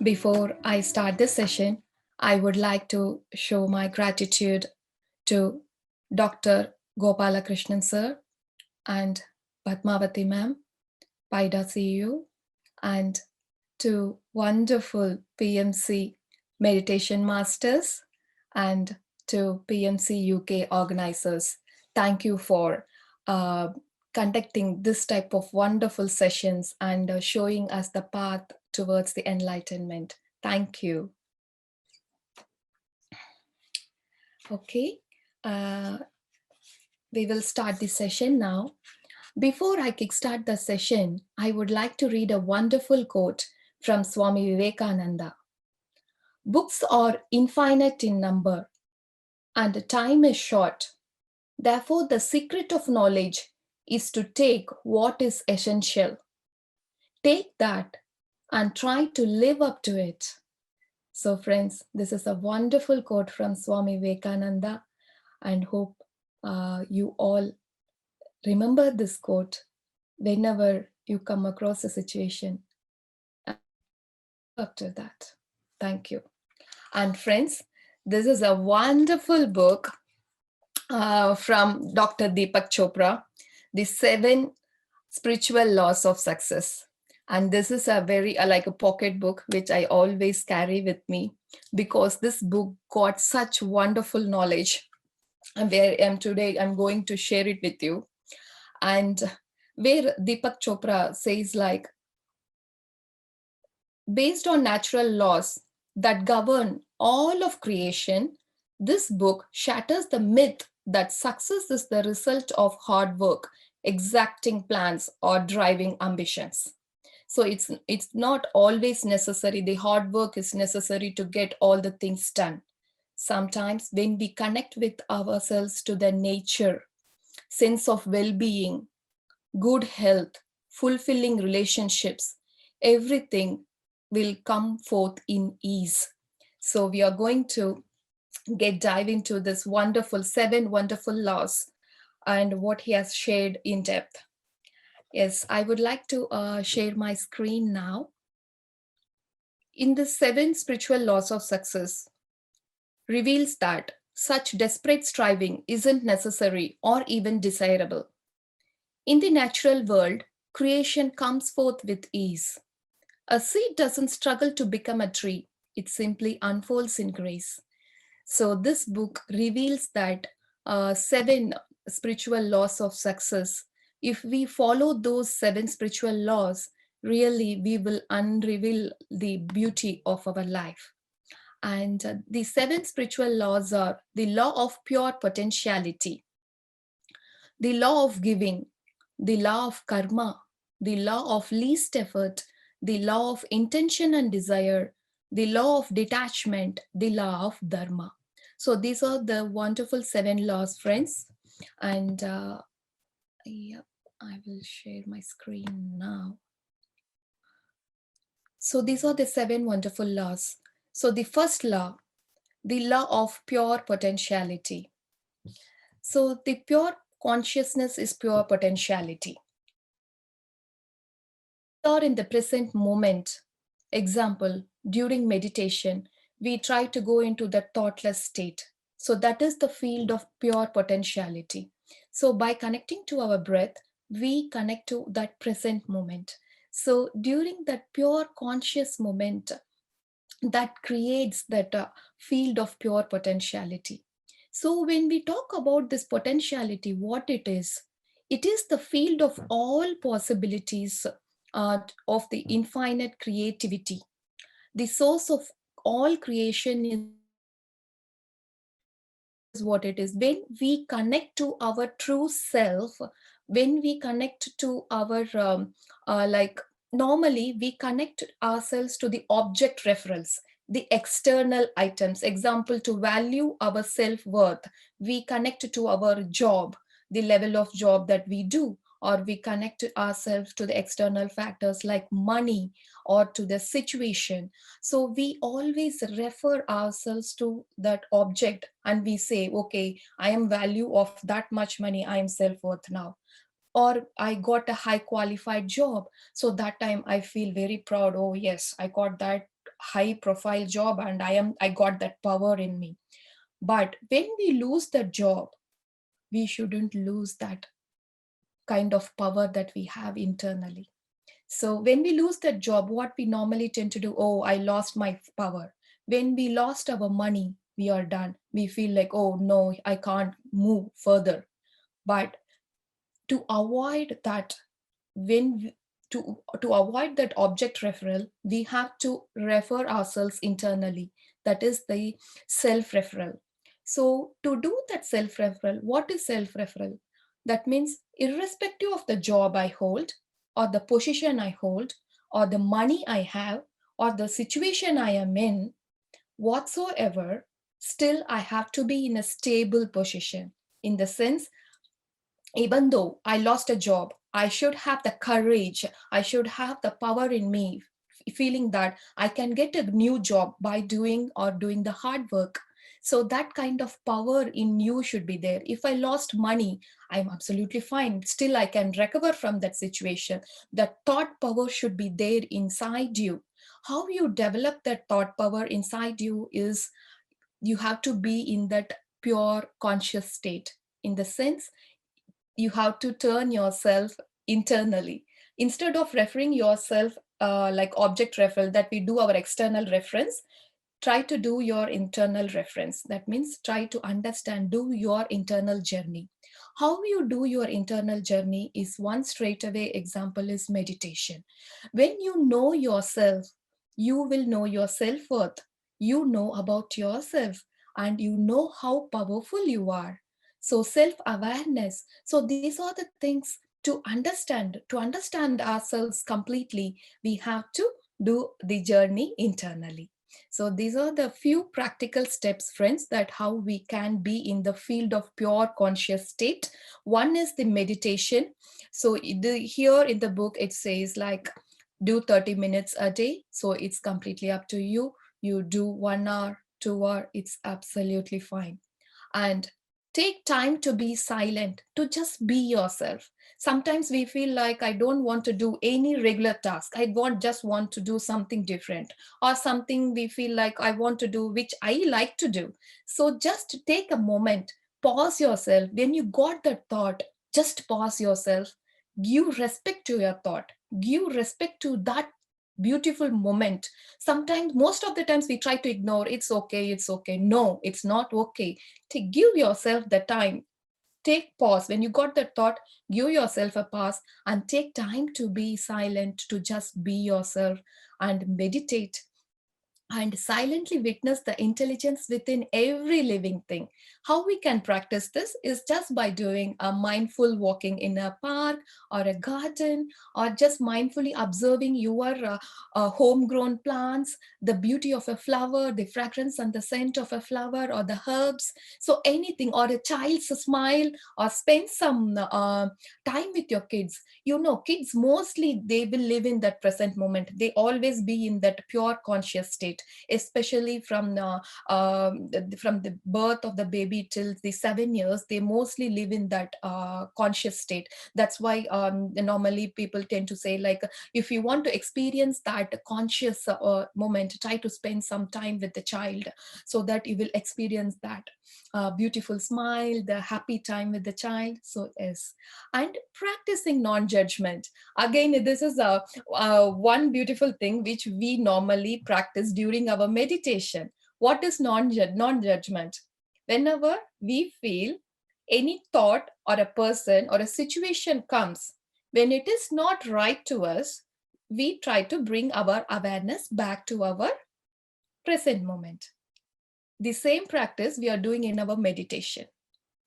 Before I start this session, I would like to show my gratitude to Dr. Gopalakrishnan sir and Padmavati ma'am, PIDA CEO, and to wonderful PMC meditation masters and to PMC UK organizers. Thank you for uh, conducting this type of wonderful sessions and showing us the path towards the enlightenment. Thank you. Okay, we will start the session now. Before I kickstart the session, I would like to read a wonderful quote from Swami Vivekananda. Books are infinite in number, and time is short. Therefore, the secret of knowledge is to take what is essential. Take that and try to live up to it. So friends, this is a wonderful quote from Swami Vivekananda, and hope you all remember this quote whenever you come across a situation. Up to that. Thank you. And friends, this is a wonderful book from Dr. Deepak Chopra, The 7 Spiritual Laws of Success. And this is a very like a pocket book, which I always carry with me because this book got such wonderful knowledge. And where I am today, I'm going to share it with you. And where Deepak Chopra says like, based on natural laws that govern all of creation, this book shatters the myth that success is the result of hard work, exacting plans, or driving ambitions. So it's not always necessary. The hard work is necessary to get all the things done. Sometimes when we connect with ourselves to the nature, sense of well-being, good health, fulfilling relationships, everything will come forth in ease. So we are going to dive into this wonderful 7 wonderful laws and what he has shared in depth. Yes, I would like to share my screen now. In the 7 spiritual laws of success reveals that such desperate striving isn't necessary or even desirable. In the natural world, creation comes forth with ease. A seed doesn't struggle to become a tree, it simply unfolds in grace. So this book reveals that 7 spiritual laws of success. If we follow those 7 spiritual laws, really we will unreveal the beauty of our life. And the 7 spiritual laws are the law of pure potentiality, the law of giving, the law of karma, the law of least effort, the law of intention and desire, the law of detachment, the law of dharma. So these are the wonderful 7 laws, friends. And yep, I will share my screen now. So these are the 7 wonderful laws. So the first law, the law of pure potentiality. So the pure consciousness is pure potentiality. Or in the present moment. Example, during meditation, we try to go into the thoughtless state. So that is the field of pure potentiality. So by connecting to our breath, we connect to that present moment. So during that pure conscious moment, that creates that field of pure potentiality. So when we talk about this potentiality, what it is the field of all possibilities of the infinite creativity. The source of all creation is what it is. When we connect to our true self, when we connect to our like normally we connect ourselves to the object reference, the external items. Example, to value our self-worth, we connect to our job, the level of job that we do, or we connect ourselves to the external factors like money or to the situation. So we always refer ourselves to that object and we say, okay, I am value of that much money, I am self-worth now. Or I got a high qualified job, so that time I feel very proud. Oh yes, I got that high profile job and I got that power in me. But when we lose the job, we shouldn't lose that kind of power that we have internally. So when we lose that job, what we normally tend to do, oh, I lost my power. When we lost our money, we are done. We feel like, oh no, I can't move further. But to avoid that, when we- to avoid that object referral, we have to refer ourselves internally. That is the self referral. So to do that self referral, what is self referral? That means irrespective of the job I hold, or the position I hold, or the money I have, or the situation I am in, whatsoever, still I have to be in a stable position. In the sense, even though I lost a job, I should have the courage, I should have the power in me, feeling that I can get a new job by doing the hard work. So that kind of power in you should be there. If I lost money, I'm absolutely fine. Still, I can recover from that situation. That thought power should be there inside you. How you develop that thought power inside you is you have to be in that pure conscious state. In the sense, you have to turn yourself internally instead of referring yourself like object referral that we do our external reference. Try to do your internal reference. That means try to understand, do your internal journey. How you do your internal journey is one straightaway example is meditation. When you know yourself, you will know your self-worth. You know about yourself and you know how powerful you are. So self-awareness. So these are the things to understand ourselves completely, we have to do the journey internally. So these are the few practical steps, friends, that how we can be in the field of pure conscious state. One is the meditation. So here in the book, it says like do 30 minutes a day. So it's completely up to you. You do 1 hour, 2 hour, it's absolutely fine. And take time to be silent, to just be yourself. Sometimes we feel like I don't want to do any regular task, just want to do something different, or something we feel like I want to do which I like to do. So just take a moment, pause yourself. When you got that thought, just pause yourself, give respect to your thought, give respect to that beautiful moment. Sometimes, most of the times, we try to ignore, it's okay, it's okay. No, it's not okay. To give yourself the time, take pause. When you got that thought, give yourself a pause and take time to be silent, to just be yourself and meditate and silently witness the intelligence within every living thing. How we can practice this is just by doing a mindful walking in a park or a garden, or just mindfully observing your homegrown plants, the beauty of a flower, the fragrance and the scent of a flower, or the herbs. So anything, or a child's smile, or spend some time with your kids. You know, kids mostly they will live in that present moment. They always be in that pure conscious state, especially from the birth of the baby till the 7 years. They mostly live in that conscious state. That's why normally people tend to say, like, if you want to experience that conscious moment, try to spend some time with the child, so that you will experience that beautiful smile, the happy time with the child. So yes, and practicing non-judgment. Again, this is one beautiful thing which we normally practice during our meditation. What is non-judgment? Whenever we feel any thought or a person or a situation comes, when it is not right to us, we try to bring our awareness back to our present moment. The same practice we are doing in our meditation.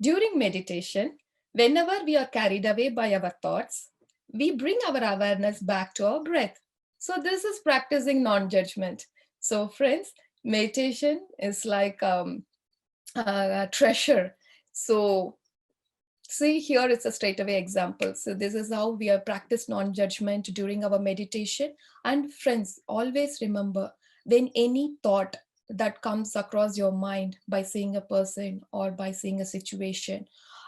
During meditation, whenever we are carried away by our thoughts, we bring our awareness back to our breath. So this is practicing non-judgment. So friends, meditation is like a treasure. So see, here it's a straightaway example. So this is how we have practiced non-judgment during our meditation. And friends, always remember, when any thought that comes across your mind by seeing a person or by seeing a situation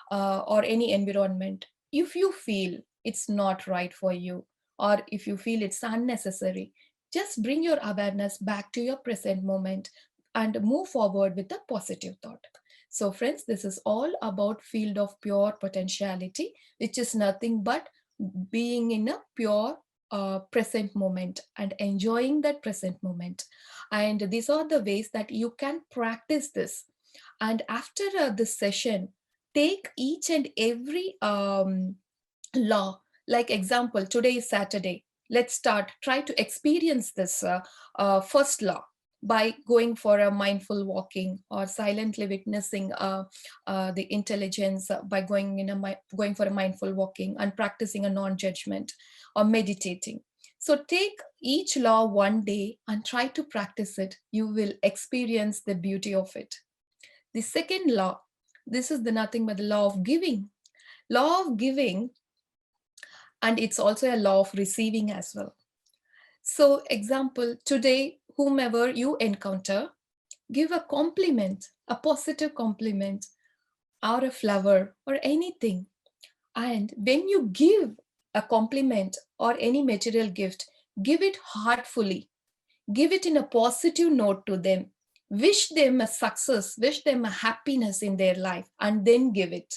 or any environment, if you feel it's not right for you, or if you feel it's unnecessary, Just bring your awareness back to your present moment and move forward with a positive thought. So friends, this is all about field of pure potentiality, which is nothing but being in a pure present moment and enjoying that present moment. And these are the ways that you can practice this. And after this session, take each and every law. Like example, today is Saturday. Let's start, try to experience this first law by going for a mindful walking or silently witnessing the intelligence by going for a mindful walking and practicing a non-judgment or meditating. So take each law one day and try to practice it. You will experience the beauty of it. The second law, this is the nothing but the law of giving. Law of giving, and it's also a law of receiving as well. So example, today, whomever you encounter, give a compliment, a positive compliment, or a flower, or anything. And when you give a compliment or any material gift, give it heartfully. Give it in a positive note to them. Wish them a success, wish them a happiness in their life, and then give it.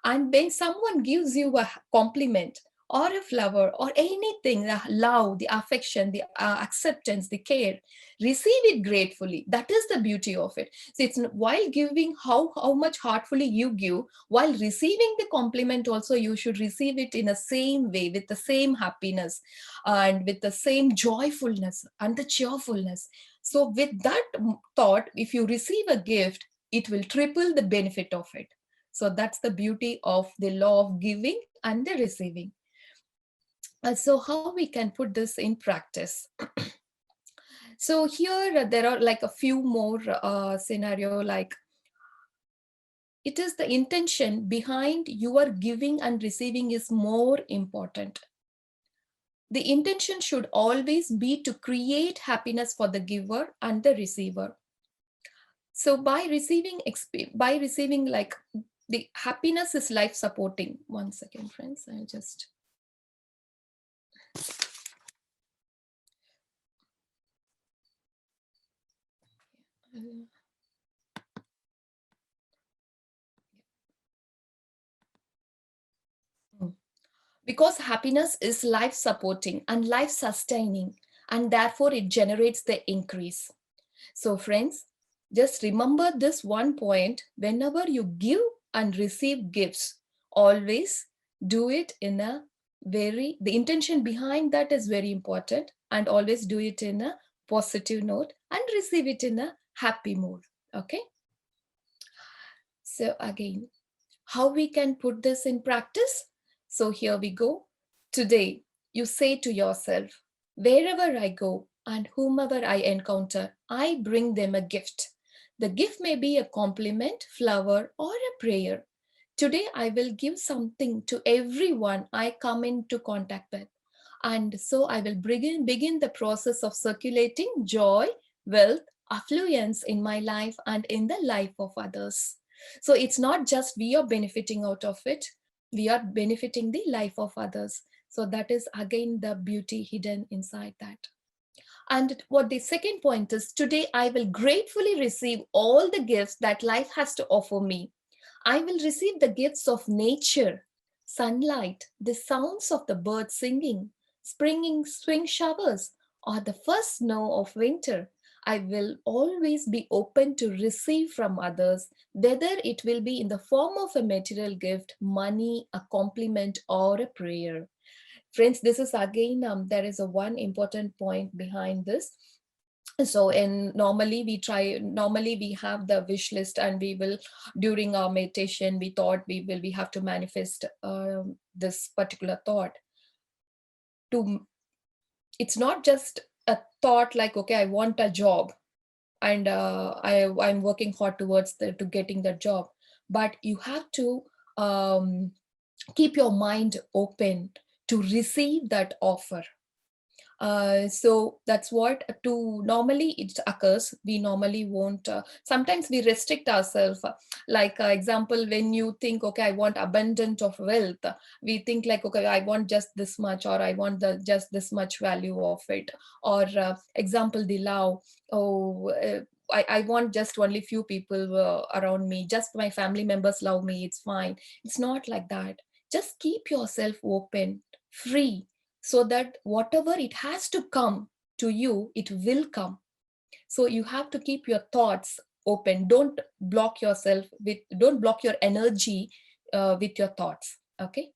And when someone gives you a compliment or a flower or anything, the love, the affection, the acceptance, the care, receive it gratefully. That is the beauty of it. So it's while giving, how much heartfully you give, while receiving the compliment also, you should receive it in the same way, with the same happiness and with the same joyfulness and the cheerfulness. So with that thought, if you receive a gift, it will triple the benefit of it. So that's the beauty of the law of giving and the receiving. So how we can put this in practice? So here there are like a few more scenario, like it is the intention behind your giving and receiving is more important. The intention should always be to create happiness for the giver and the receiver. So by receiving, like, the happiness is life supporting. One second, friends, I just because happiness is life supporting and life sustaining, and therefore it generates the increase. So friends, just remember this one point: whenever you give and receive gifts, always do it in a the intention behind that is very important, and always do it in a positive note and receive it in a happy mood. Okay. So again, how we can put this in practice? So here we go. Today, you say to yourself, wherever I go and whomever I encounter, I bring them a gift. The gift may be a compliment, flower, or a prayer. Today, I will give something to everyone I come into contact with. And so I will begin the process of circulating joy, wealth, affluence in my life and in the life of others. So it's not just we are benefiting out of it, we are benefiting the life of others. So that is again the beauty hidden inside that. And what the second point is, today I will gratefully receive all the gifts that life has to offer me. I will receive the gifts of nature, sunlight, the sounds of the birds singing, spring showers, or the first snow of winter. I will always be open to receive from others, whether it will be in the form of a material gift, money, a compliment, or a prayer. Friends, this is again, there is a one important point behind this. So normally we have the wish list, and we will, during our meditation, we thought we have to manifest this particular thought. To It's not just a thought like, okay, I want a job, and I'm working hard towards to getting the job, but you have to keep your mind open to receive that offer. So that's what to normally it occurs. We normally won't, sometimes we restrict ourselves. Like example, when you think, okay, I want abundant of wealth, we think like, okay, I want just this much, or I want just this much value of it. Or example, the love. Oh, I want just only few people around me, just my family members love me, it's fine. It's not like that. Just keep yourself open, free, so that whatever it has to come to you, it will come. So you have to keep your thoughts open. Don't block your energy with your thoughts. Okay.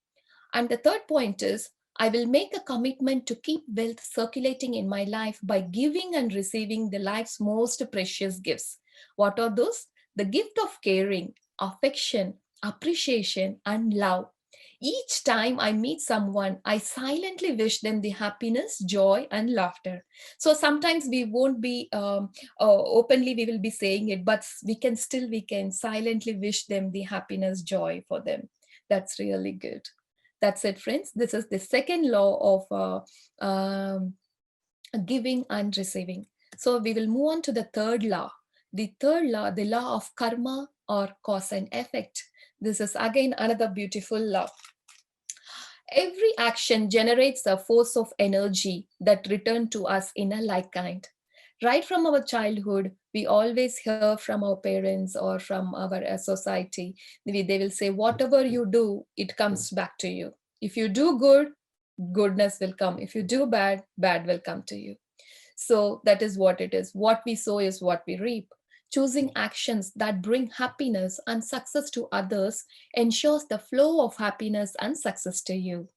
And the third point is, I will make a commitment to keep wealth circulating in my life by giving and receiving the life's most precious gifts. What are those? The gift of caring, affection, appreciation, and love. Each time I meet someone, I silently wish them the happiness, joy, and laughter. So sometimes we won't be openly, we will be saying it, but we can silently wish them the happiness, joy for them. That's really good. That's it, friends. This is the second law of giving and receiving. So we will move on to the third law. The third law, the law of karma or cause and effect. This is again another beautiful law. Every action generates a force of energy that return to us in a like kind. Right from our childhood, we always hear from our parents or from our society. They will say, whatever you do, it comes back to you. If you do good, goodness will come. If you do bad, bad will come to you. So that is what it is. What we sow is what we reap. Choosing actions that bring happiness and success to others ensures the flow of happiness and success to you.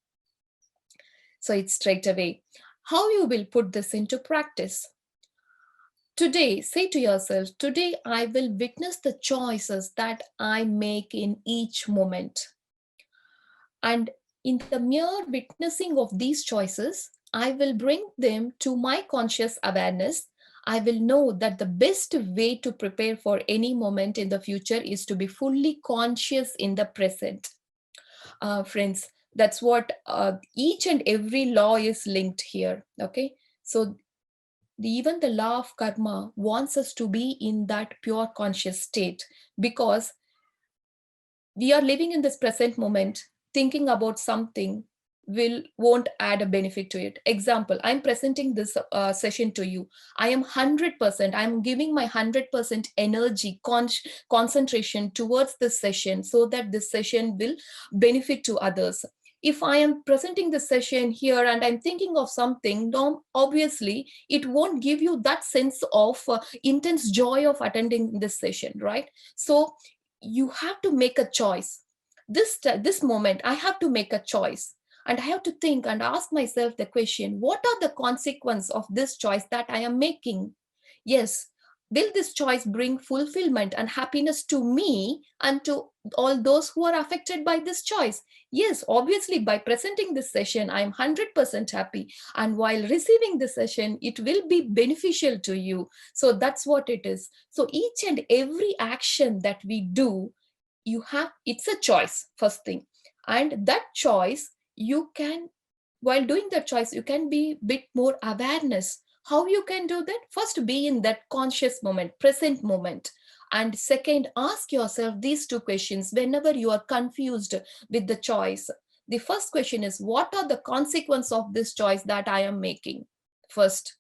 So it's straight away. How you will put this into practice? Today, say to yourself, today I will witness the choices that I make in each moment. And in the mere witnessing of these choices, I will bring them to my conscious awareness. I will know that the best way to prepare for any moment in the future is to be fully conscious in the present. Friends, that's what each and every law is linked here. Okay. So even the law of karma wants us to be in that pure conscious state, because we are living in this present moment, thinking about something won't add a benefit to it. Example, I'm presenting this session to you. I am 100%, I'm giving my 100% energy, concentration towards this session, so that this session will benefit to others. If I am presenting the session here and I'm thinking of something, obviously it won't give you that sense of intense joy of attending this session, right? So you have to make a choice. This moment I have to make a choice, and I have to think and ask myself the question, what are the consequences of this choice that I am making? Yes, will this choice bring fulfillment and happiness to me and to all those who are affected by this choice? Yes, obviously, by presenting this session I am 100% happy, and while receiving this session it will be beneficial to you. So that's what it is. So each and every action that we do, it's a choice, first thing. And that choice, you can, while doing that choice, you can be bit more awareness. How you can do that? First, be in that conscious moment, present moment. And second, ask yourself these two questions whenever you are confused with the choice. The first question is, what are the consequences of this choice that I am making? First.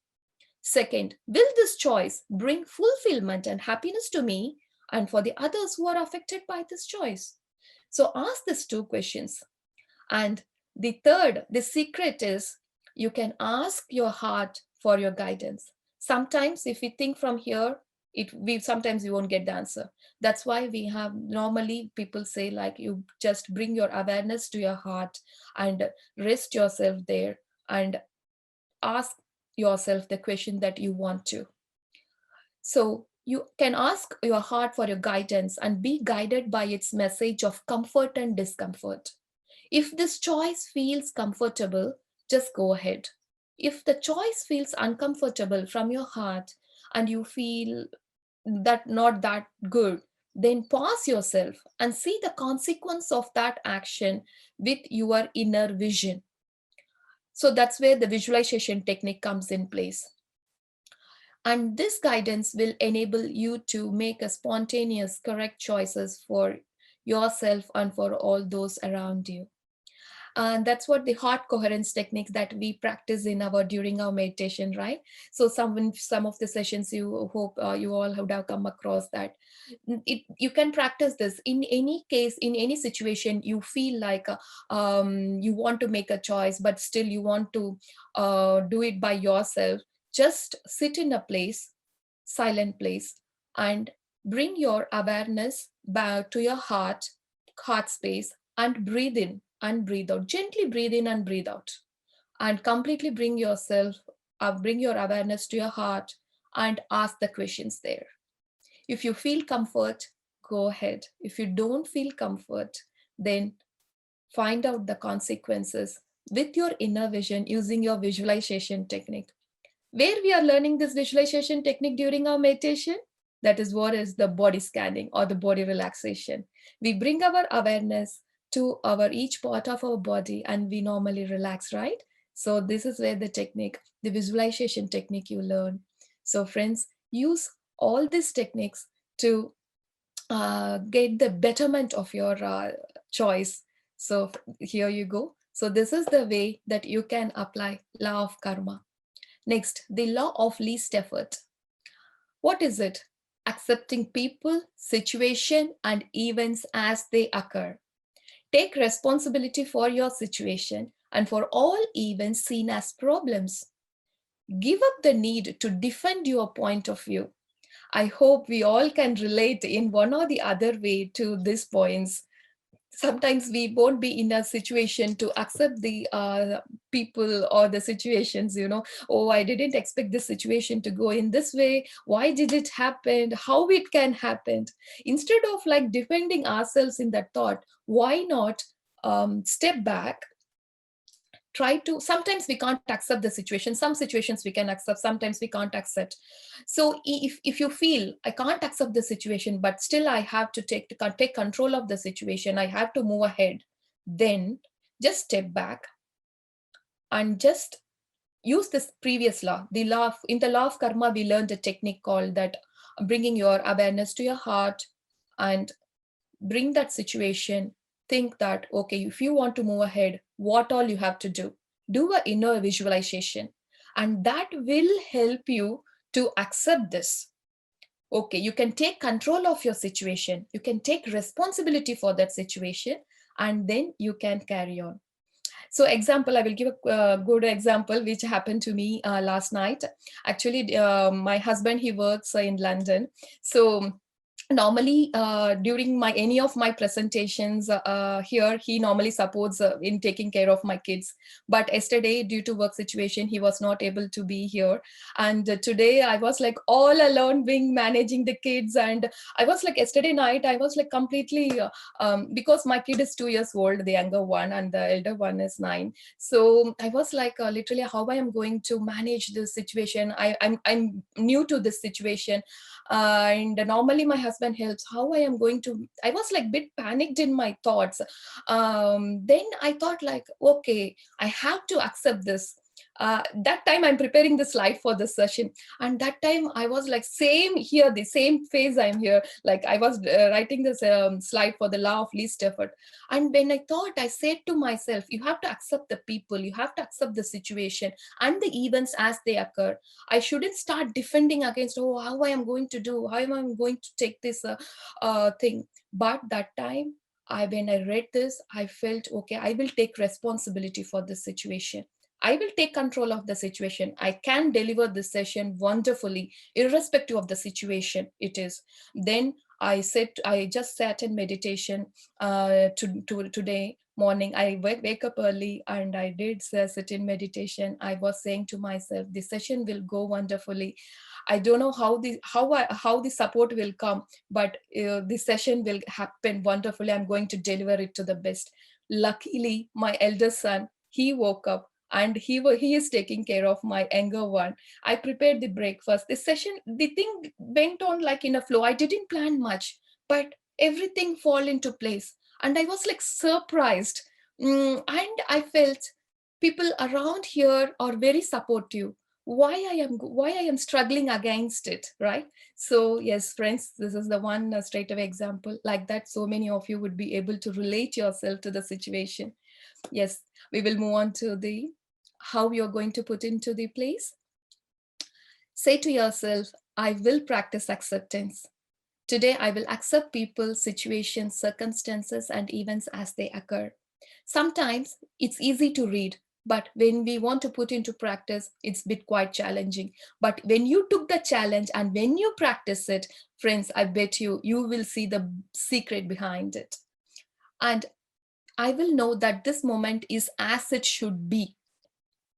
Second, will this choice bring fulfillment and happiness to me and for the others who are affected by this choice? So ask these two questions. And the third, the secret is, you can ask your heart for your guidance. Sometimes if we think from here, sometimes we won't get the answer. That's why we have, normally people say, like, you just bring your awareness to your heart and rest yourself there and ask yourself the question that you want to. So you can ask your heart for your guidance and be guided by its message of comfort and discomfort. If this choice feels comfortable, just go ahead. If the choice feels uncomfortable from your heart and you feel that not that good, then pause yourself and see the consequence of that action with your inner vision. So that's where the visualization technique comes in place. And this guidance will enable you to make a spontaneous, correct choices for yourself and for all those around you. And that's what the heart coherence techniques that we practice in our during our meditation, right? So some of the sessions, you hope you all would have come across that. You can practice this in any case, in any situation you feel like you want to make a choice but still you want to do it by yourself. Just sit in a place, silent place, and bring your awareness back to your heart space, and breathe in and breathe out. Gently breathe in and breathe out, and completely bring your awareness to your heart and ask the questions there. If you feel comfort, go ahead. If you don't feel comfort, then find out the consequences with your inner vision using your visualization technique. Where we are learning this visualization technique during our meditation, that is what is the body scanning or the body relaxation. We bring our awareness to our each part of our body and we normally relax, right? So this is where the technique, the visualization technique you learn. So friends, use all these techniques to get the betterment of your choice. So here you go. So this is the way that you can apply law of karma. Next, the law of least effort. What is it? Accepting people, situation, and events as they occur. Take responsibility for your situation and for all events seen as problems. Give up the need to defend your point of view. I hope we all can relate in one or the other way to these points. Sometimes we won't be in a situation to accept the people or the situations, oh, I didn't expect this situation to go in this way, why did it happen, how it can happen. Instead of like defending ourselves in that thought, why not step back, try to, sometimes we can't accept the situation, some situations we can accept, sometimes we can't accept. So if you feel I can't accept the situation but still I have to take control of the situation, I have to move ahead, then just step back and just use this previous law, the law of, in the law of karma we learned a technique called that bringing your awareness to your heart and bring that situation. Think that, okay, if you want to move ahead, what all you have to do a inner visualization, and that will help you to accept this. Okay, you can take control of your situation, you can take responsibility for that situation, and then you can carry on. So example, I will give a good example which happened to me last night. Actually, my husband, he works in London. So normally during my any of my presentations here, he normally supports in taking care of my kids, but yesterday due to work situation he was not able to be here. And today I was like all alone being managing the kids, and I was like yesterday night I was like completely because my kid is 2 years old, the younger one, and the elder one is 9. So I was like literally how I am going to manage this situation. I'm new to this situation, and normally my husband helps, how I am going to, I was like bit panicked in my thoughts. Then I thought like, okay, I have to accept this. That time I'm preparing the slide for the session, and that time I was like same here, the same phase I'm here, like I was writing this slide for the law of least effort. And when I thought, I said to myself, you have to accept the people, you have to accept the situation and the events as they occur. I shouldn't start defending against, oh, how I am going to do, how am I going to take this thing. But that time, when I read this, I felt, okay, I will take responsibility for this situation. I will take control of the situation. I can deliver this session wonderfully, irrespective of the situation it is. Then I just sat in meditation today morning. I wake up early and I did sit in meditation. I was saying to myself, the session will go wonderfully. I don't know how the support will come, but the session will happen wonderfully. I'm going to deliver it to the best. Luckily, my eldest son, he woke up and he is taking care of my younger one. I prepared the breakfast. The session, the thing went on like in a flow. I didn't plan much, but everything fall into place. And I was like surprised. And I felt people around here are very supportive. Why I am struggling against it, right? So yes, friends, this is the one straight away example like that. So many of you would be able to relate yourself to the situation. Yes, we will move on to the how you're going to put into the place. Say to yourself, I will practice acceptance. Today, I will accept people, situations, circumstances, and events as they occur. Sometimes it's easy to read, but when we want to put into practice, it's bit quite challenging. But when you took the challenge and when you practice it, friends, I bet you will see the secret behind it. And I will know that this moment is as it should be,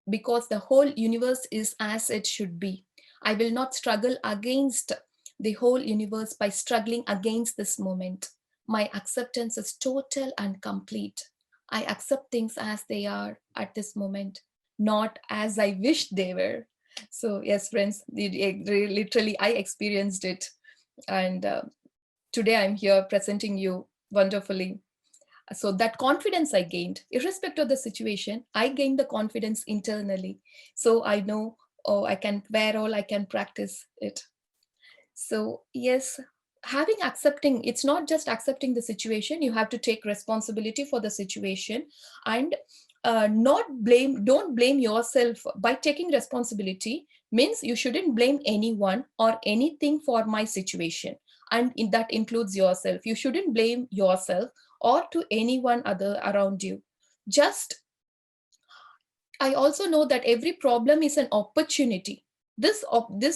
because the whole universe is as it should be. I will not struggle against the whole universe by struggling against this moment. My acceptance is total and complete. I accept things as they are at this moment, not as I wish they were. So, yes, friends, literally, I experienced it. And today I'm here presenting you wonderfully. So that confidence I gained, irrespective of the situation, I gained the confidence internally. So I know, oh, I can wear all, I can practice it. So yes, having accepting, it's not just accepting the situation, you have to take responsibility for the situation. And don't blame yourself. By taking responsibility means you shouldn't blame anyone or anything for my situation, and that includes yourself. You shouldn't blame yourself or to anyone other around you. Just, I also know that every problem is an opportunity. This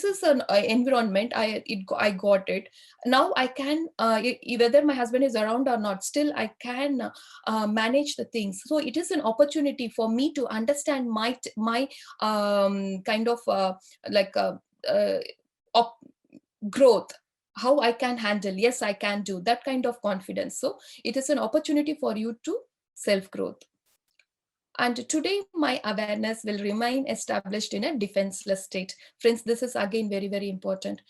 is an environment. I got it. Now I can, whether my husband is around or not, still I can manage the things. So it is an opportunity for me to understand my kind of like op- growth, how I can handle. Yes, I can do that kind of confidence. So it is an opportunity for you to self growth. And today, my awareness will remain established in a defenseless state. Friends, this is again very, very important.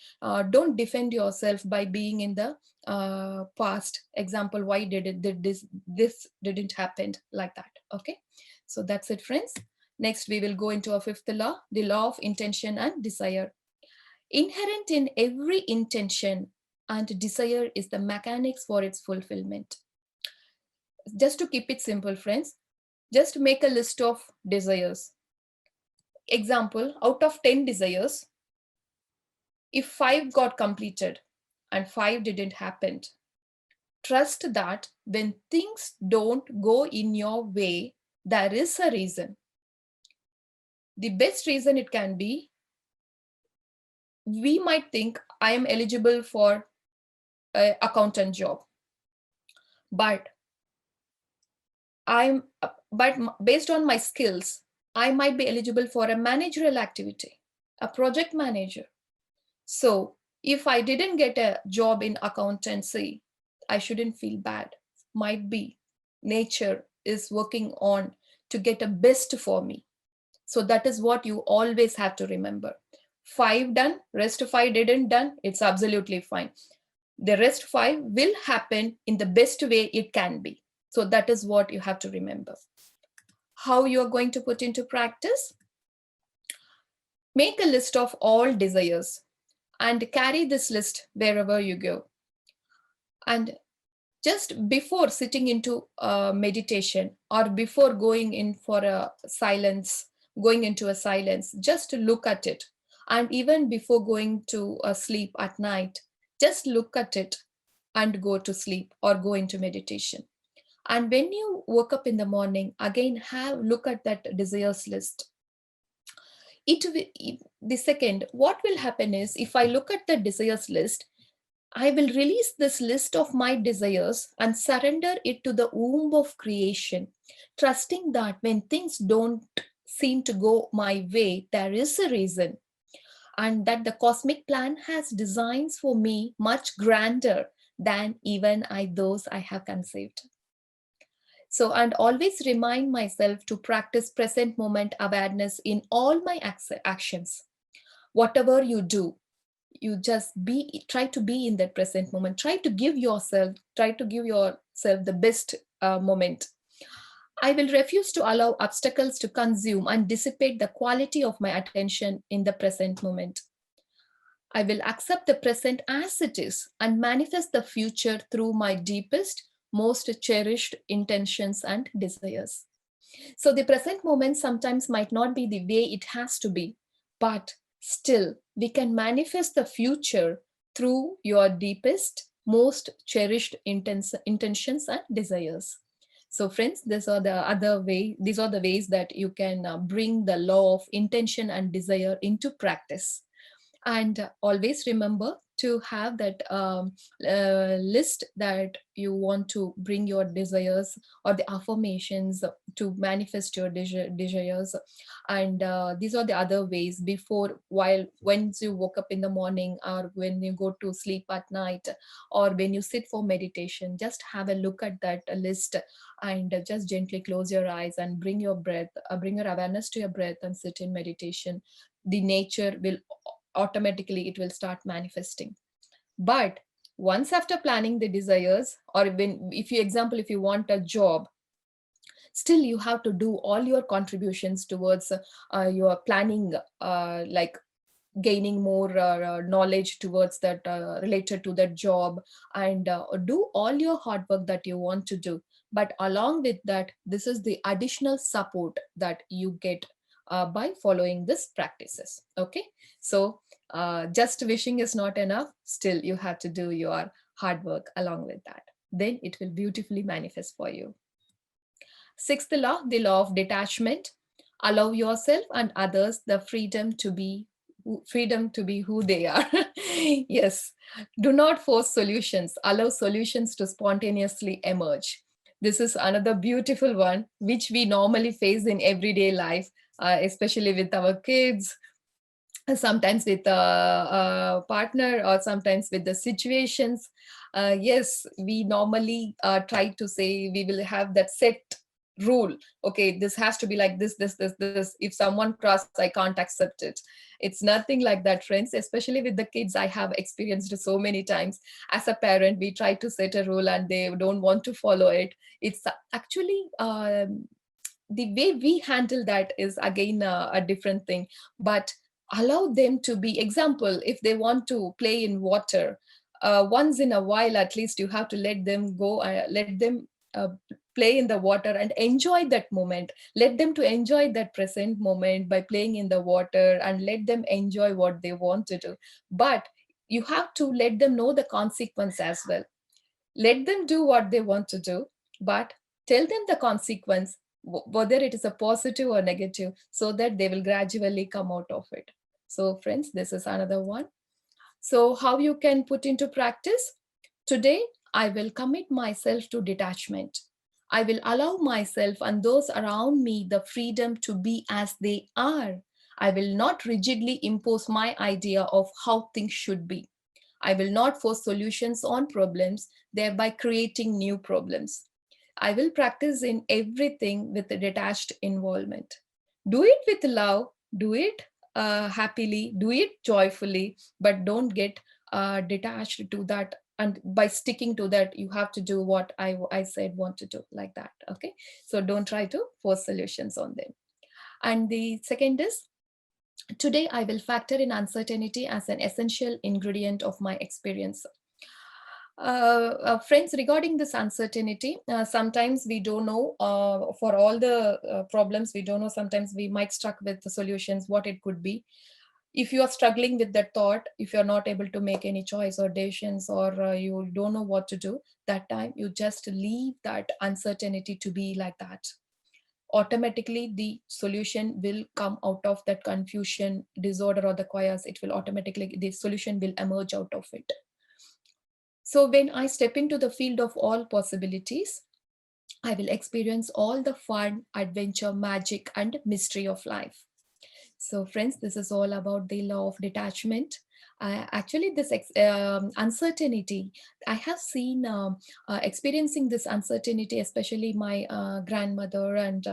Don't defend yourself by being in the past. Example, why did this didn't happen like that? Okay, so that's it, friends. Next, we will go into our fifth law, the law of intention and desire. Inherent in every intention and desire is the mechanics for its fulfillment. Just to keep it simple, friends, just make a list of desires. Example, out of 10 desires, if 5 got completed and 5 didn't happen, trust that when things don't go in your way, there is a reason. The best reason it can be, we might think I am eligible for an accountant job, but but based on my skills, I might be eligible for a managerial activity, a project manager. So if I didn't get a job in accountancy, I shouldn't feel bad. Might be nature is working on to get a best for me. So that is what you always have to remember. 5 done, rest 5 didn't done, it's absolutely fine. The rest 5 will happen in the best way it can be. So that is what you have to remember. How you are going to put into practice? Make a list of all desires and carry this list wherever you go. And just before sitting into meditation or before going into a silence, just look at it. And even before going to sleep at night, just look at it and go to sleep or go into meditation. And when you woke up in the morning, again look at that desires list. The second, what will happen is, if I look at the desires list, I will release this list of my desires and surrender it to the womb of creation, trusting that when things don't seem to go my way, there is a reason, and that the cosmic plan has designs for me much grander than even those I have conceived. So, and always remind myself to practice present moment awareness in all my actions. Whatever you do, you just try to be in that present moment. Try to give yourself the best moment. I will refuse to allow obstacles to consume and dissipate the quality of my attention in the present moment. I will accept the present as it is and manifest the future through my deepest, most cherished intentions and desires. So the present moment sometimes might not be the way it has to be, but still we can manifest the future through your deepest, most cherished intentions and desires. So friends, these are the ways that you can bring the law of intention and desire into practice. And always remember to have that list that you want to bring your desires or the affirmations to manifest your desires. And these are the other ways before, while once you woke up in the morning, or when you go to sleep at night, or when you sit for meditation, just have a look at that list, and just gently close your eyes and bring your breath, bring your awareness to your breath and sit in meditation. The nature will automatically, it will start manifesting. But once after planning the desires, or when, if you example, if you want a job, still you have to do all your contributions towards your planning, like gaining more knowledge towards that, related to that job, and do all your hard work that you want to do. But along with that, this is the additional support that you get by following these practices. Okay, so just wishing is not enough, still you have to do your hard work along with that, then it will beautifully manifest for you. Sixth law, the law of detachment. Allow yourself and others the freedom to be who they are. Yes, do not force solutions. Allow solutions to spontaneously emerge. This is another beautiful one, which we normally face in everyday life, especially with our kids, sometimes with a partner, or sometimes with the situations. Yes, we normally try to say we will have that set rule. Okay, this has to be like this. If someone cross, I can't accept it. It's nothing like that, friends. Especially with the kids, I have experienced so many times. As a parent, we try to set a rule and they don't want to follow it. It's actually the way we handle that is again a different thing. But allow them to be, example, if they want to play in water, once in a while at least you have to let them go, let them play in the water and enjoy that moment. Let them to enjoy that present moment by playing in the water, and let them enjoy what they want to do. But you have to let them know the consequence as well. Let them do what they want to do, but tell them the consequence, whether it is a positive or negative, so that they will gradually come out of it. So friends, this is another one. So how you can put into practice? Today, I will commit myself to detachment. I will allow myself and those around me the freedom to be as they are. I will not rigidly impose my idea of how things should be. I will not force solutions on problems, thereby creating new problems. I will practice in everything with a detached involvement. Do it with love, do it happily, do it joyfully, but don't get detached to that. And by sticking to that, you have to do what I said want to do, like that. Okay, so don't try to force solutions on them. And the second is, today I will factor in uncertainty as an essential ingredient of my experience. Friends, regarding this uncertainty, sometimes we don't know, for all the problems, we don't know, sometimes we might stuck with the solutions, what it could be. If you are struggling with that thought, if you're not able to make any choice or decisions, or you don't know what to do, that time you just leave that uncertainty to be like that. Automatically the solution will come out of that confusion, disorder, or the chaos. It will automatically, the solution will emerge out of it. So when I step into the field of all possibilities, I will experience all the fun, adventure, magic, and mystery of life. So friends, this is all about the law of detachment. Actually, this uncertainty, I have seen experiencing this uncertainty, especially my grandmother and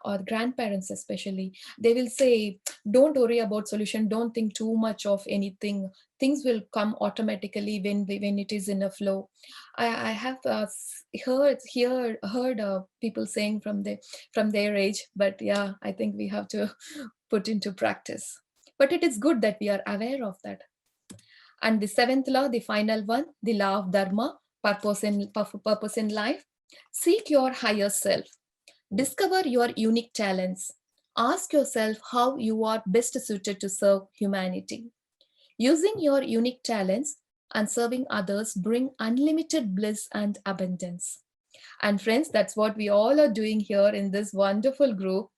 or grandparents, especially. They will say, "Don't worry about solution. Don't think too much of anything. Things will come automatically when it is in a flow." I have heard people saying from their age, but yeah, I think we have to put into practice. But it is good that we are aware of that. And the seventh law, the final one, the law of dharma, purpose in life. Seek your higher self. Discover your unique talents. Ask yourself how you are best suited to serve humanity. Using your unique talents and serving others bring unlimited bliss and abundance. And friends, that's what we all are doing here in this wonderful group.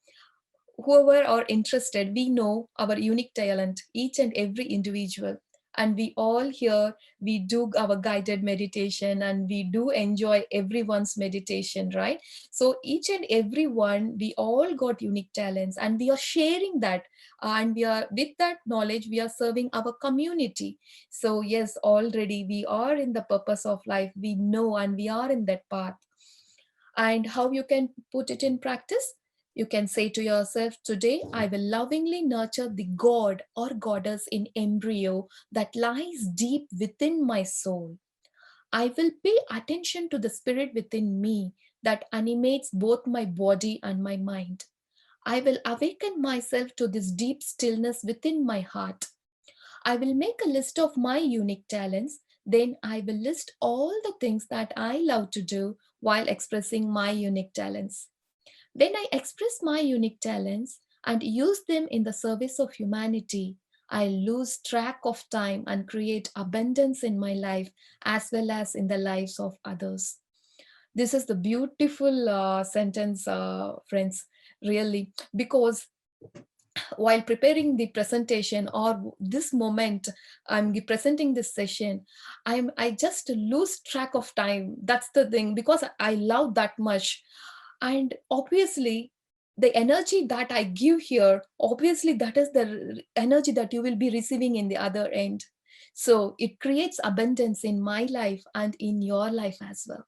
Whoever are interested, we know our unique talent, each and every individual. And we all here, we do our guided meditation and we do enjoy everyone's meditation, right? So each and every one, we all got unique talents and we are sharing that. And we are, with that knowledge, we are serving our community. So yes, already we are in the purpose of life. We know and we are in that path. And how you can put it in practice? You can say to yourself, today I will lovingly nurture the god or goddess in embryo that lies deep within my soul. I will pay attention to the spirit within me that animates both my body and my mind. I will awaken myself to this deep stillness within my heart. I will make a list of my unique talents. Then I will list all the things that I love to do while expressing my unique talents. When I express my unique talents and use them in the service of humanity, I lose track of time and create abundance in my life as well as in the lives of others. This is the beautiful sentence, friends, really, because while preparing the presentation or this moment I'm presenting this session, I just lose track of time. That's the thing, because I love that much. And obviously the energy that I give here, obviously that is the energy that you will be receiving in the other end. So it creates abundance in my life and in your life as well.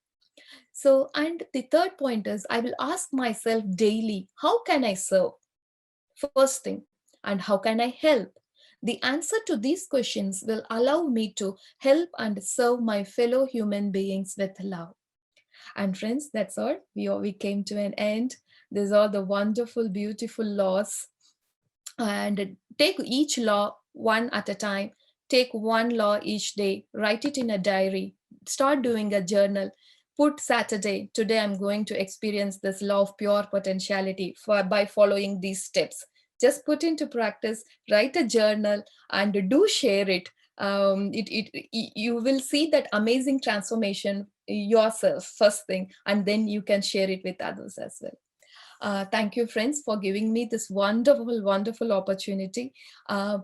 So, and the third point is, I will ask myself daily, how can I serve? First thing, and how can I help? The answer to these questions will allow me to help and serve my fellow human beings with love. And friends, that's all. We came to an end. These are the wonderful, beautiful laws. And take each law one at a time. Take one law each day. Write it in a diary. Start doing a journal. Put Saturday. Today I'm going to experience this law of pure potentiality by following these steps. Just put into practice. Write a journal and do share it. You will see that amazing transformation yourself first thing, and then you can share it with others as well. Thank you, friends, for giving me this wonderful, wonderful opportunity.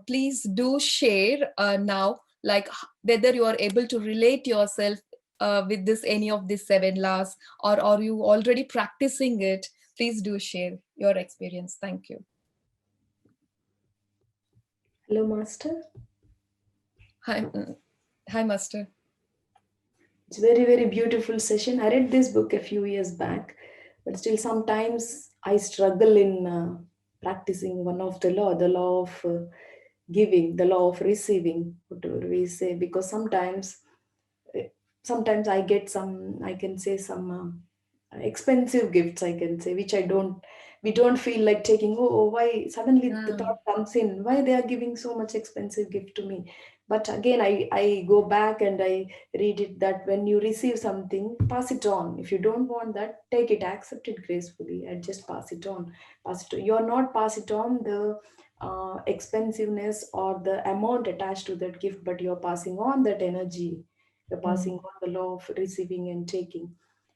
Please do share now, like whether you are able to relate yourself with this any of these seven laws, or are you already practicing it? Please do share your experience. Thank you. Hello, Master. Hi, hi, Master. It's very, very beautiful session. I read this book a few years back, but still sometimes I struggle in practicing one of the law of giving, the law of receiving, whatever we say, because sometimes I get some, I can say some expensive gifts, I can say, which we don't feel like taking. Why suddenly the Mm. thought comes in, why they are giving so much expensive gift to me? But again, I go back and I read it that when you receive something, pass it on. If you don't want that, take it, accept it gracefully, and just pass it on. Pass it on. You're not pass it on the expensiveness or the amount attached to that gift, but you're passing on that energy. You're passing Mm. on the law of receiving and taking.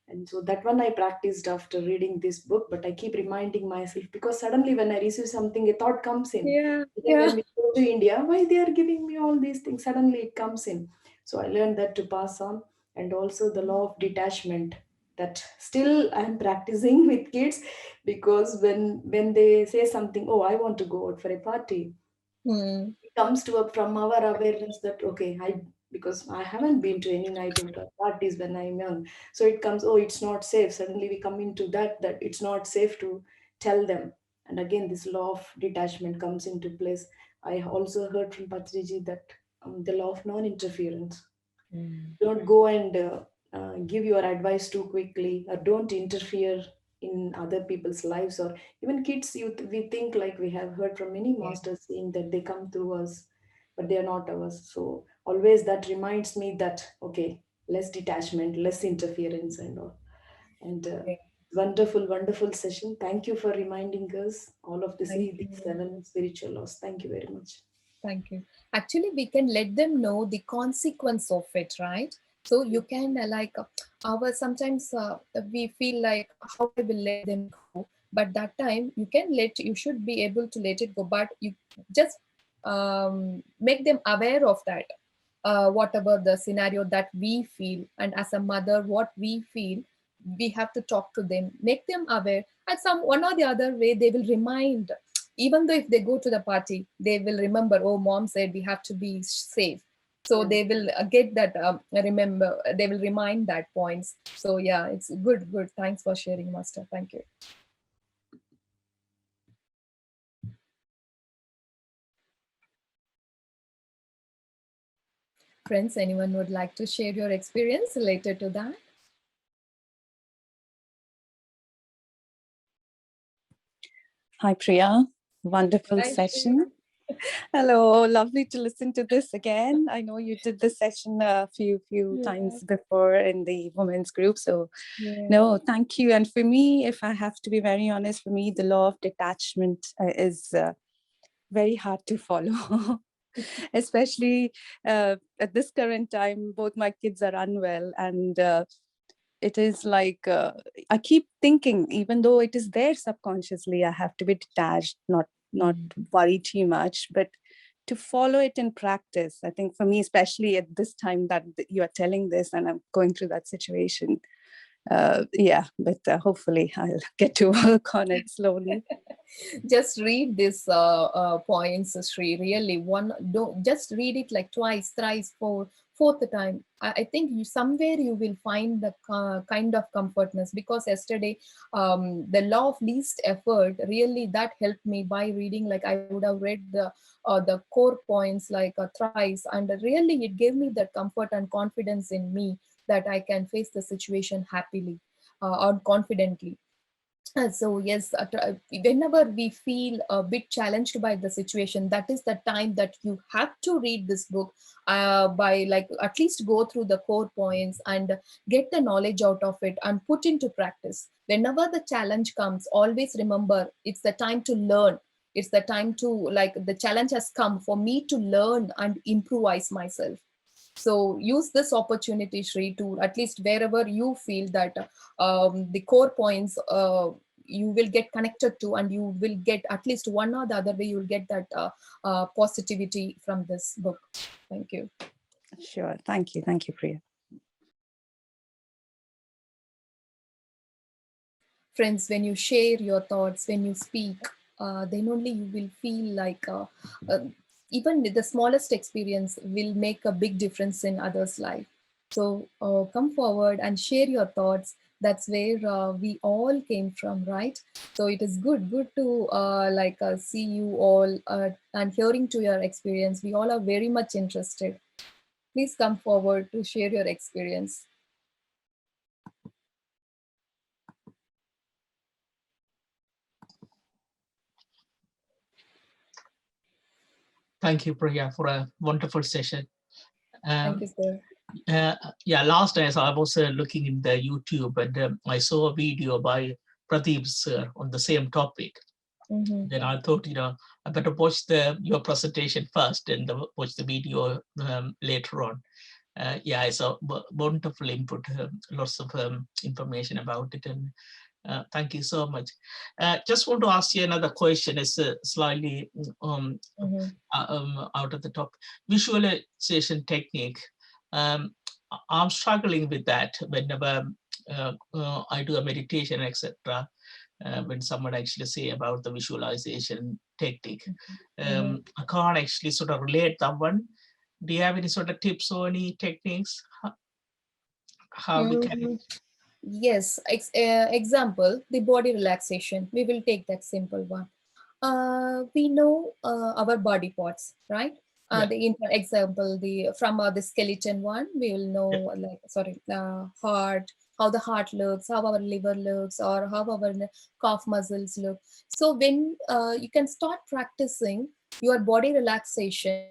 And so that one I practiced after reading this book, but I keep reminding myself because suddenly when I receive something, a thought comes in. Yeah, Then yeah. when we go to India, why they are giving me all these things? Suddenly it comes in. So I learned that to pass on, and also the law of detachment that still I'm practicing with kids, because when they say something, oh, I want to go out for a party, Mm. comes to from our awareness that okay, because I haven't been to any night out parties when I'm young, so it comes, oh, it's not safe. Suddenly we come into that it's not safe to tell them, and again this law of detachment comes into place. I also heard from Patriji that the law of non-interference. Mm. Don't go and give your advice too quickly, or don't interfere in other people's lives, or even kids. We think, like we have heard from many Yeah. masters saying that they come through us, but they are not ours. So always that reminds me that okay, less detachment, less interference, and all. And Yeah. wonderful session. Thank you for reminding us all of this, Thank these you. seven spiritual laws. Thank you very much. Thank you. Actually, we can let them know the consequence of it, right? So you can our sometimes we feel like how I will let them go, but that time you should be able to let it go, but you just make them aware of that, whatever the scenario that we feel, and as a mother, what we feel, we have to talk to them, make them aware, and some one or the other way they will remind. Even though if they go to the party, they will remember, oh, mom said we have to be safe. So Yeah. they will get that, remember, they will remind that points. So yeah, it's good. Thanks for sharing, master. Thank you. Friends, anyone would like to share your experience related to that? Hi, Priya. Wonderful Right, Priya? session. Hello, lovely to listen to this again. I know you did this session a few Yeah, times before in the women's group. So, yeah, no, thank you. And for me, if I have to be very honest, for me, the law of detachment is very hard to follow, especially at this current time. Both my kids are unwell, and it is like I keep thinking, even though it is there subconsciously, I have to be detached, not mm, worry too much, but to follow it in practice. I think for me, especially at this time that you are telling this, and I'm going through that situation. Yeah, but hopefully I'll get to work on it slowly. just read this points, Sri. Really, one don't just read it like twice, thrice, fourth time. I think you somewhere you will find the kind of comfortness, because yesterday the law of least effort really that helped me by reading. Like I would have read the core points like thrice, and really it gave me that comfort and confidence in me that I can face the situation happily or confidently. So yes, whenever we feel a bit challenged by the situation, that is the time that you have to read this book, by like at least go through the core points and get the knowledge out of it and put into practice. Whenever the challenge comes, always remember it's the time to learn. It's the time to, like, the challenge has come for me to learn and improvise myself. So use this opportunity, Shri, to at least wherever you feel that the core points you will get connected to, and you will get at least one or the other way, you will get that positivity from this book. Thank you. Sure. Thank you, Priya. Friends, when you share your thoughts, when you speak, then only you will feel like uh, even the smallest experience will make a big difference in others' life. So come forward and share your thoughts. That's where we all came from, right? So it is good to see you all and hearing to your experience. We all are very much interested. Please come forward to share your experience. Thank you, Priya, for a wonderful session. Thank you, sir. Yeah, last night I was looking in the YouTube, and I saw a video by Pradeep sir on the same topic. Mm-hmm. Then I thought, I better watch your presentation first and watch the video later on. Yeah, it's a wonderful input, lots of information about it, and thank you so much. Just want to ask you another question. It's slightly Mm-hmm. out of the top. Visualization technique. I'm struggling with that whenever I do a meditation, etc. when someone actually say about the visualization technique. Mhm. I can't actually sort of relate that one. Do you have any sort of tips or any techniques how we can? Mm, yes, example, the body relaxation. We will take that simple one. We know our body parts, right? Yeah, Example, the skeleton one, we will know yeah, like sorry, heart, how the heart looks, how our liver looks, or how our calf muscles look. So when you can start practicing your body relaxation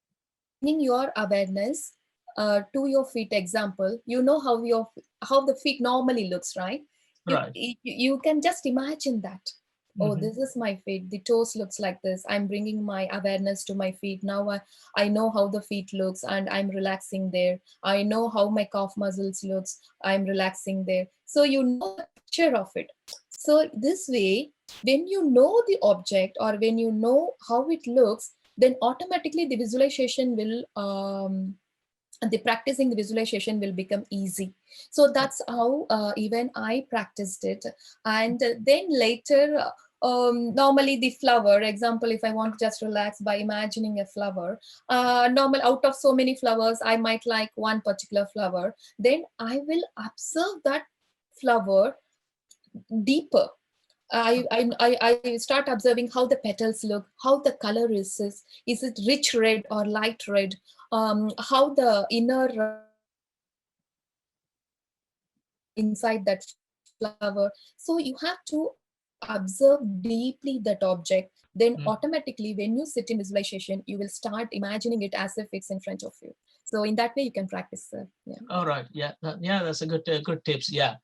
by bringing your awareness to your feet. Example, you know how the feet normally looks, right? right. You can just imagine that. Oh, Hmm. this is my feet. The toes looks like this. I'm bringing my awareness to my feet. Now I know how the feet looks and I'm relaxing there. I know how my calf muscles looks. I'm relaxing there. So you know the picture of it. So this way, when you know the object or when you know how it looks, then automatically the visualization will the practicing the visualization will become easy. So that's how even I practiced it. And then later normally the flower example, if I want to just relax by imagining a flower, normal out of so many flowers I might like one particular flower, then I will observe that flower deeper. I start observing how the petals look, how the color is it rich red or light red, how the inner inside that flower. So you have to observe deeply that object. Then automatically, when you sit in visualization, you will start imagining it as if it's in front of you. So in that way, you can practice. Yeah. All right. Yeah. Yeah. That's a good tips. Yeah.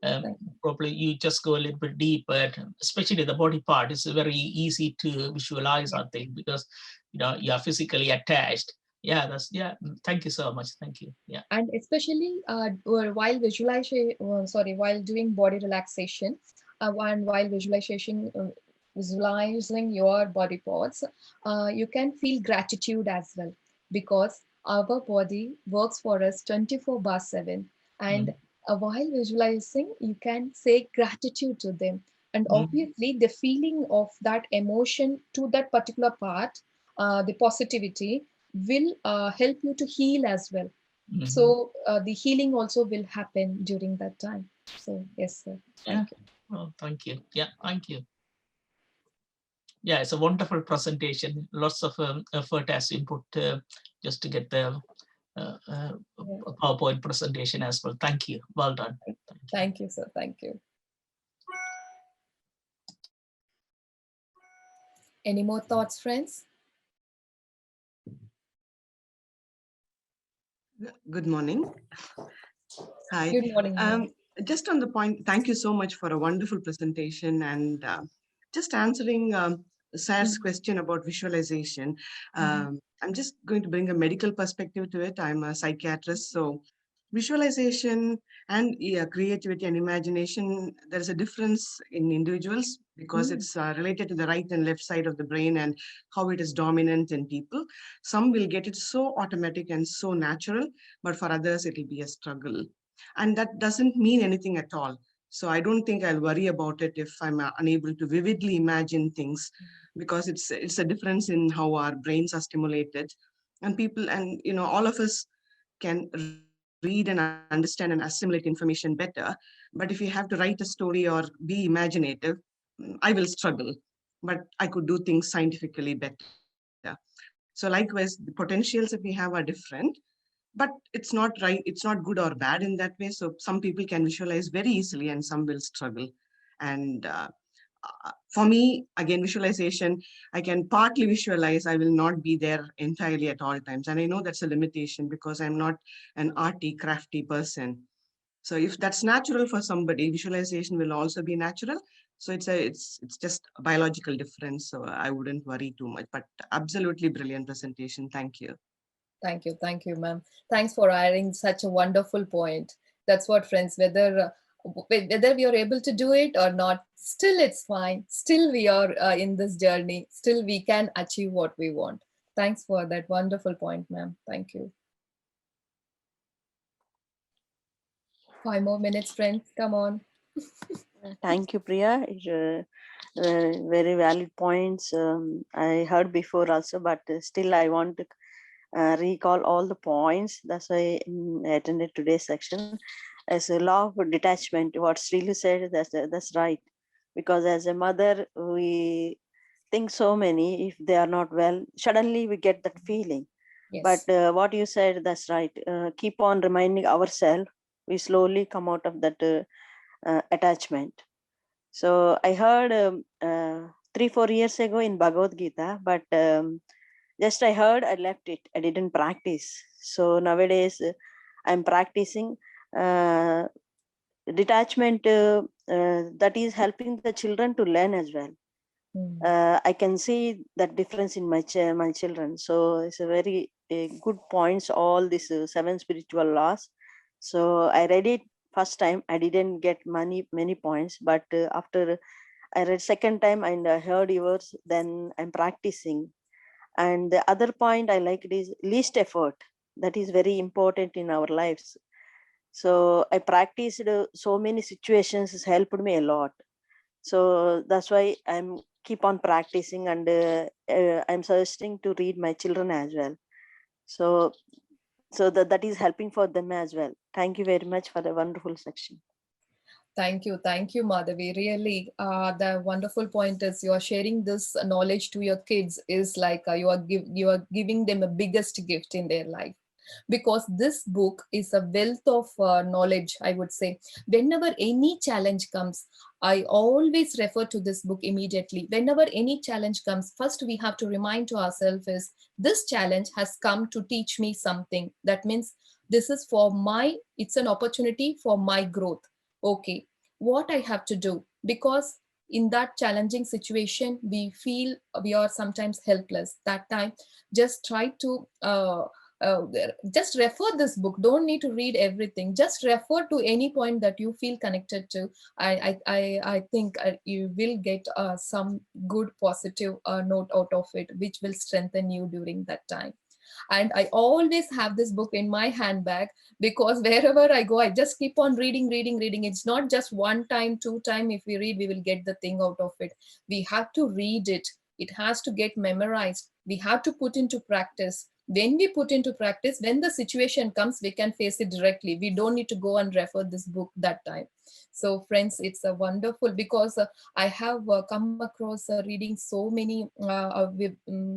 Thank Probably you just go a little bit deeper, especially the body part is very easy to visualize, you. I think, because you are physically attached. Yeah. Yeah. Thank you so much. Thank you. Yeah. And especially while visualization, sorry, while doing body relaxation, and while visualizing your body parts, you can feel gratitude as well, because our body works for us 24/7. And Mm. while visualizing, you can say gratitude to them, and Mm. obviously the feeling of that emotion to that particular part, the positivity will help you to heal as well. Mhm. So the healing also will happen during that time. So yes, sir. Yeah. Thank you. Well, thank you. Yeah. Thank you. Yeah, it's a wonderful presentation. Lots of effort has been put just to get the Yeah. PowerPoint presentation as well. Thank you. Well done. Thank you. Thank you, sir. Thank you. Any more thoughts, friends? Good morning. Hi. Good morning, ma'am. Just on the point, thank you so much for a wonderful presentation and just answering Sar's Mhm, question about visualization. mhm, I'm just going to bring a medical perspective to it. I'm a psychiatrist, so visualization and creativity and imagination, there's a difference in individuals because mm, it's related to the right and left side of the brain and how it is dominant in people. Some will get it so automatic and so natural, but for others it will be a struggle, and that doesn't mean anything at all. So I don't think I'll worry about it if I'm unable to vividly imagine things, because it's a difference in how our brains are stimulated. And people, and all of us can read and understand and assimilate information better. But if you have to write a story or be imaginative, I will struggle. But I could do things scientifically better. So likewise, the potentials that we have are different, but it's not right, it's not good or bad in that way. So some people can visualize very easily and some will struggle. And for me, again, visualization, I can partly visualize, I will not be there entirely at all times, and I know that's a limitation because I'm not an arty crafty person. So if that's natural for somebody, visualization will also be natural. So it's just a biological difference, so I wouldn't worry too much. But absolutely brilliant presentation, thank you. thank you, ma'am. Thanks for adding such a wonderful point. That's what, friends. Whether we are able to do it or not, still it's fine. Still we are in this journey. Still we can achieve what we want. Thanks for that wonderful point, ma'am. Thank you. 5 more minutes, friends. Come on. Thank you, Priya. Very valid points. I heard before also, but still I want to recall all the points. That's why I attended today's section. As a law of detachment, what Srilu said, that's right. Because as a mother, we think so many, if they are not well, suddenly we get that feeling. But Yes. what you said, that's right. Keep on reminding ourselves, we slowly come out of that attachment. So I heard 3-4 years ago in Bhagavad Gita, but just I heard, I left it. I didn't practice. So nowadays I'm practicing uh, detachment. That is helping the children to learn as well. I can see that difference in my children. So it's a very good points. All these 7 spiritual laws. So I read it first time. I didn't get many points, but after I read second time and I heard yours, then I'm practicing. And the other point I like it is least effort. That is very important in our lives. So I practiced so many situations, has helped me a lot. So that's why I'm keep on practicing, and I'm suggesting to read my children as well. So that is helping for them as well. Thank you very much for the wonderful section. Thank you, Madhavi. Really, the wonderful point is you are sharing this knowledge to your kids is like you are giving them a biggest gift in their life, because this book is a wealth of knowledge. I would say, whenever any challenge comes, I always refer to this book immediately. Whenever any challenge comes, first we have to remind to ourselves is this challenge has come to teach me something. That means this is for my. It's an opportunity for my growth. Okay, what I have to do, because in that challenging situation we feel we are sometimes helpless. That time just try to uh, just refer this book. Don't need to read everything, just refer to any point that you feel connected to. I think you will get some good positive note out of it, which will strengthen you during that time. And I always have this book in my handbag, because wherever I go I just keep on reading. It's not just one time, two time. If we read, we will get the thing out of it. We have to read it. It has to get memorized. We have to put into practice. When we put into practice, when the situation comes, we can face it directly. We don't need to go and refer this book that time. So friends, it's a wonderful, because I have come across reading so many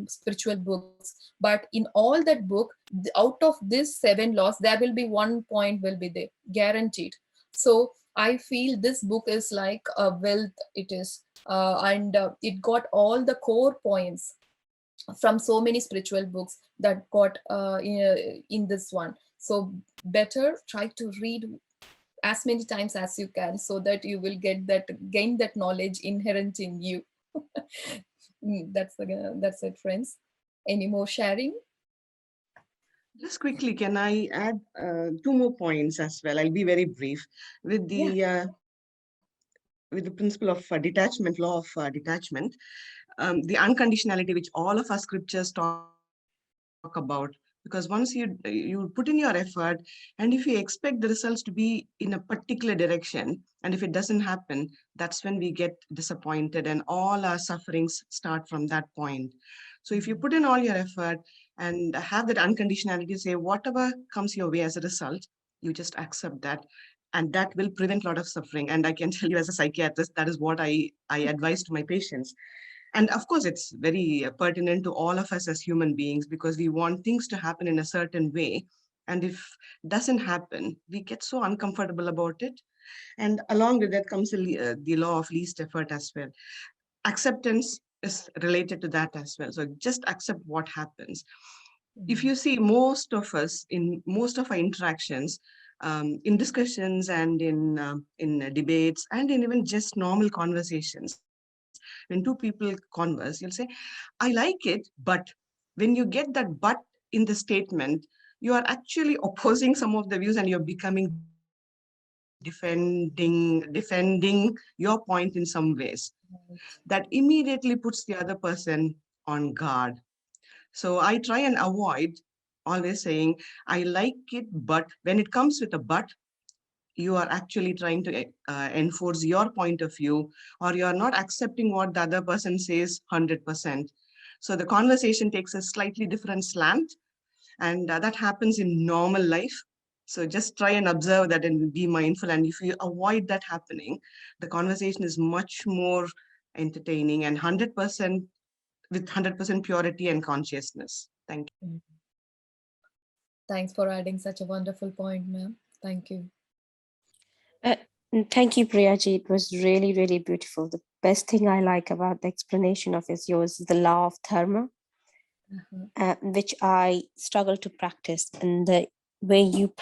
spiritual books, but in all that book, out of this 7 laws, there will be one point will be there, guaranteed. So I feel this book is like a wealth. It is, and it got all the core points from so many spiritual books that got in this one. So better try to read as many times as you can, so that you will gain that knowledge inherent in you. That's it, friends. Any more sharing? Just quickly, can I add 2 more points as well? I'll be very brief. With Yeah. the principle of detachment, law of detachment, the unconditionality which all of our scriptures talk about. Because once you put in your effort, and if you expect the results to be in a particular direction, and if it doesn't happen, that's when we get disappointed, and all our sufferings start from that point. So if you put in all your effort and have that unconditionality, say whatever comes your way as a result, you just accept that, and that will prevent a lot of suffering. And I can tell you as a psychiatrist, that is what I advise to my patients. And of course, it's very pertinent to all of us as human beings, because we want things to happen in a certain way. And if doesn't happen, we get so uncomfortable about it. And along with that comes the law of least effort as well. Acceptance is related to that as well. So just accept what happens. If you see, most of us in most of our interactions, in discussions and in debates and in even just normal conversations, when two people converse, you'll say, I like it, but when you get that but in the statement, you are actually opposing some of the views, and you're becoming defending your point in some ways. That immediately puts the other person on guard. So I try and avoid always saying, I like it, but when it comes with a but, you are actually trying to enforce your point of view, or you are not accepting what the other person says 100%. So the conversation takes a slightly different slant, and that happens in normal life. So just try and observe that and be mindful. And if you avoid that happening, the conversation is much more entertaining and 100% with 100% purity and consciousness. Thank you. Thanks for adding such a wonderful point, ma'am. Thank you. Thank you, Priyaji. It was really, really beautiful. The best thing I like about the explanation of yours is the law of dharma, which I struggle to practice. And the way you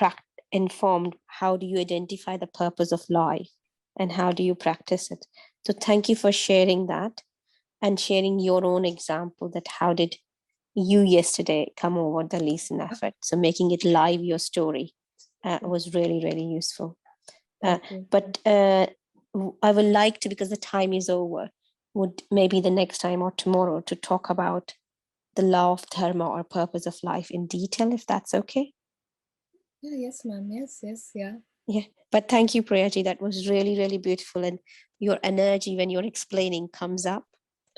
informed, how do you identify the purpose of life and how do you practice it? So thank you for sharing that and sharing your own example, that how did you yesterday come over the lesson effort. So making it live, your story was really, really useful. But I would like to, because the time is over, would maybe the next time or tomorrow to talk about the law of dharma or purpose of life in detail, if that's okay. Yeah, yes, ma'am. Yes, yeah. Yeah, but thank you, Priyaji. That was really, really beautiful. And your energy when you're explaining comes up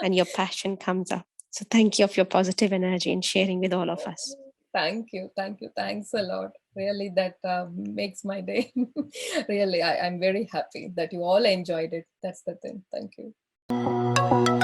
and your passion comes up. So thank you for your positive energy and sharing with all of us. Thank you. Thanks a lot. Really, that makes my day. Really, I'm very happy that you all enjoyed it. That's the thing. Thank you.